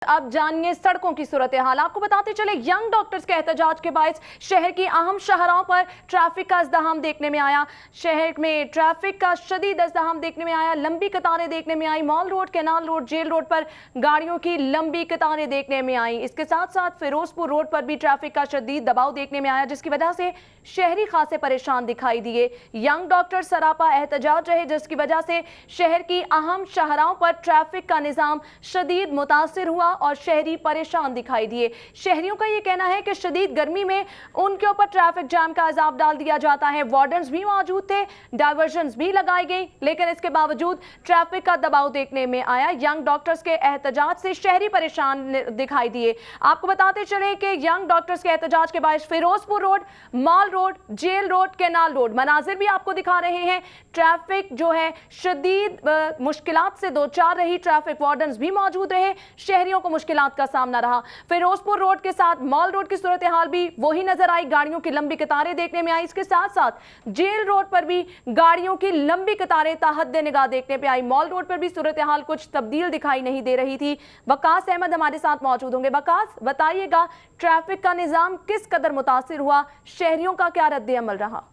अब जानिए सड़कों की सूरत हाल। आपको बताते चले यंग डॉक्टर्स के एहतजाज के बायस शहर की अहम शाहराहों पर ट्रैफिक का अज़्दहाम देखने में आया। शहर में ट्रैफिक का शदीद अज़्दहाम देखने में आया। लंबी कतारें देखने में आई। Mall Road, Canal Road, Jail Road पर गाड़ियों की लंबी कतारें देखने में आई। इसके साथ साथ फिरोजपुर रोड पर भी ट्रैफिक का शदीद दबाव देखने में आया, जिसकी वजह से शहरी खासे परेशान दिखाई दिए। यंग डॉक्टर सरापा एहतजाज रहे, जिसकी वजह से शहर की अहम शाहराहों पर ट्रैफिक का निज़ाम शदीद मुतासिर हुआ और शहरी परेशान दिखाई दिए। शहरियों का यह कहना है कि शदीद गर्मी में उनके ऊपर ट्रैफिक जाम का अजाब डाल दिया जाता है। वार्डन्स भी मौजूद थे, डायवर्जन्स भी लगाई गई, लेकिन इसके बावजूद ट्रैफिक का दबाव देखने में आया। यंग डॉक्टर्स के एहतजाज से शहरी परेशान दिखाई दिए। आपको बताते चले कि यंग डॉक्टर्स के एहतजाज के बायस Ferozepur Road, Mall Road, Jail Road, Canal Road मनाजिर भी आपको दिखा रहे हैं। ट्रैफिक जो है शदीद मुश्किलात से दो चार रही। ट्रैफिक वार्डन्स भी मौजूद रहे, शहरियों को मुश्किलात का सामना रहा। फिरोजपुर रोड के साथ मॉल रोड की सूरत हाल भी वही नजर आई। गाड़ियों की लंबी कतारें देखने में आई। इसके साथ साथ जेल रोड पर भी गाड़ियों की लंबी कतारें ताहद्दे निगाह देखने पे आई। मॉल रोड पर भी सूरत हाल कुछ तब्दील दिखाई नहीं दे रही थी। वकास अहमद हमारे साथ मौजूद होंगे। वकास, बताइएगा ट्रैफिक का निजाम किस कदर मुतासिर हुआ, शहरियों का क्या रद्द अमल रहा?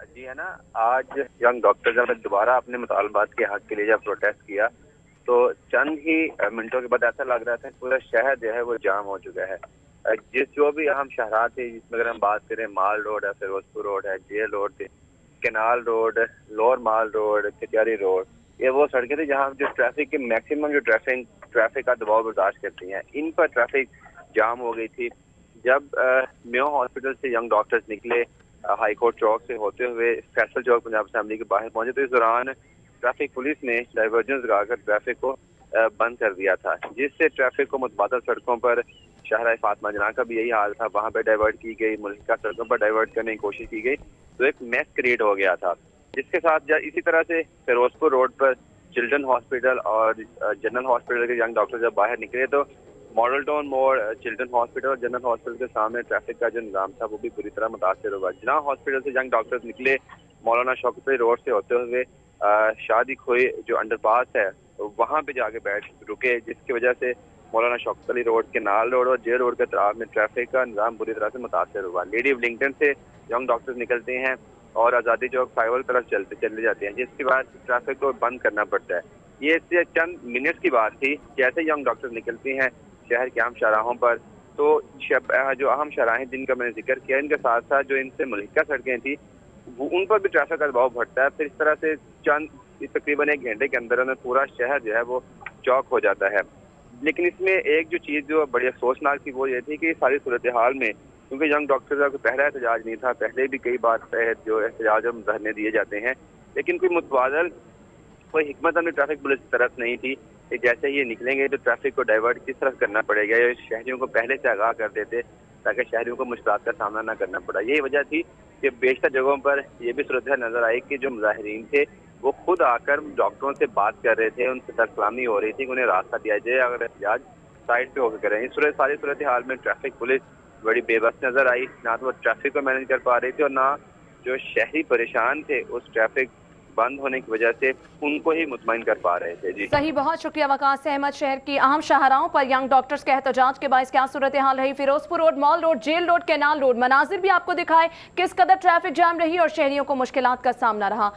जी है ना, आज यंग डॉक्टर्स ने दोबारा अपने मुतालबात के हक के लिए जब प्रोटेस्ट किया तो चंद ही मिनटों के बाद ऐसा लग रहा था कि पूरा शहर जो है वो जाम हो चुका है। जो भी अहम शहरा थे, जिसमें अगर हम बात करें, माल रोड है, फिरोजपुर रोड है, जेल रोड थे, कैनाल रोड, लोअर माल रोड, कचहरी रोड, ये वो सड़कें थी जहाँ जो ट्रैफिक के मैक्सिमम जो ट्रैफिक का दबाव बर्दाश्त करती हैं, इन पर ट्रैफिक जाम हो गई थी। जब मेयो हॉस्पिटल से यंग डॉक्टर्स निकले, हाई कोर्ट चौक से होते हुए फैसल चौक पंजाब असेंबली के बाहर पहुंचे, तो इस दौरान ट्रैफिक पुलिस ने डाइवर्जेंस लगाकर ट्रैफिक को बंद कर दिया था, जिससे ट्रैफिक को मुतबादल सड़कों पर, शहरा फातिमा जना का भी यही हाल था, वहां पर डाइवर्ट की गई, मुल्का सड़कों पर डाइवर्ट करने की कोशिश की गई, तो एक मैस क्रिएट हो गया था। जिसके साथ इसी तरह से फिरोजपुर रोड पर चिल्ड्रन हॉस्पिटल और जनरल हॉस्पिटल के यंग डॉक्टर जब बाहर निकले तो मॉडल टाउन मोड़, चिल्ड्रन हॉस्पिटल और जनरल हॉस्पिटल के सामने ट्रैफिक का जो निजाम था वो भी बुरी तरह मुतासिर हुआ। जिना हॉस्पिटल से यंग डॉक्टर्स निकले, मौलाना शौकत अली रोड से होते हुए शादी खोई जो अंडरपास है वहां पे जाके बैठ रुके, जिसकी वजह से मौलाना Shaukat Ali road, Canal road और जेल रोड के तरफ में ट्रैफिक का निजाम बुरी तरह से मुतासिर हुआ। लेडी विलिंगटन से यंग डॉक्टर्स निकलते हैं और आज़ादी चौक फ्लाईओवर तरफ चले जाते हैं, जिसके बाद ट्रैफिक को बंद करना पड़ता है। ये चंद मिनट्स की बात थी। जैसे यंग डॉक्टर्स निकलती हैं शहर के अहम शाहराहों पर, तो जो अहम शाहराहें जिनका मैंने जिक्र किया, इनके साथ साथ जो इनसे मुल्का सड़कें थी उन पर भी ट्रैफिक का दबाव बढ़ता है। फिर इस तरह से तकरीबन एक घंटे के अंदर में पूरा शहर जो है वो चौक हो जाता है। लेकिन इसमें एक जो चीज़ जो बड़ी अफसोसनाक थी वो ये थी कि सारी सूरत हाल में, क्योंकि यंग डॉक्टर्स का पहला एहतजाज नहीं था, पहले भी कई बार जो एहतजाज और मुजाहरे दिए जाते हैं, लेकिन कोई मुतबादल कोई हिकमत अमली ट्रैफिक पुलिस की तरफ नहीं थी कि जैसे ये निकलेंगे तो ट्रैफिक को डाइवर्ट किस तरफ करना पड़ेगा, ये शहरियों को पहले से आगाह कर देते ताकि शहरियों को मुश्किलात का सामना न करना पड़ा। यही वजह थी कि बेशतर जगहों पर ये भी सूरत नजर आई कि जो मुजाहिरीन थे वो खुद आकर डॉक्टरों से बात कर रहे थे, उनसे सरसलामी हो रही थी कि उन्हें रास्ता दिया जाए, अगर एहतजाज साइड पे होकर करें। इस सारी सूरत हाल में ट्रैफिक पुलिस बड़ी बेबस नजर आई, ना तो वो ट्रैफिक को मैनेज कर पा रही थी और ना जो शहरी परेशान थे उस ट्रैफिक बंद होने की वजह से उनको ही मुतमईन कर पा रहे थे। जी सही, बहुत शुक्रिया वकास अहमद। शहर की अहम शाहराहों पर यंग डॉक्टर्स के एहतजाज के बायस क्या सूरत हाल रही, Ferozepur Road, Mall Road, Jail Road, Canal Road मनाजिर भी आपको दिखाए किस कदर ट्रैफिक जाम रही और शहरियों को मुश्किलात का सामना रहा।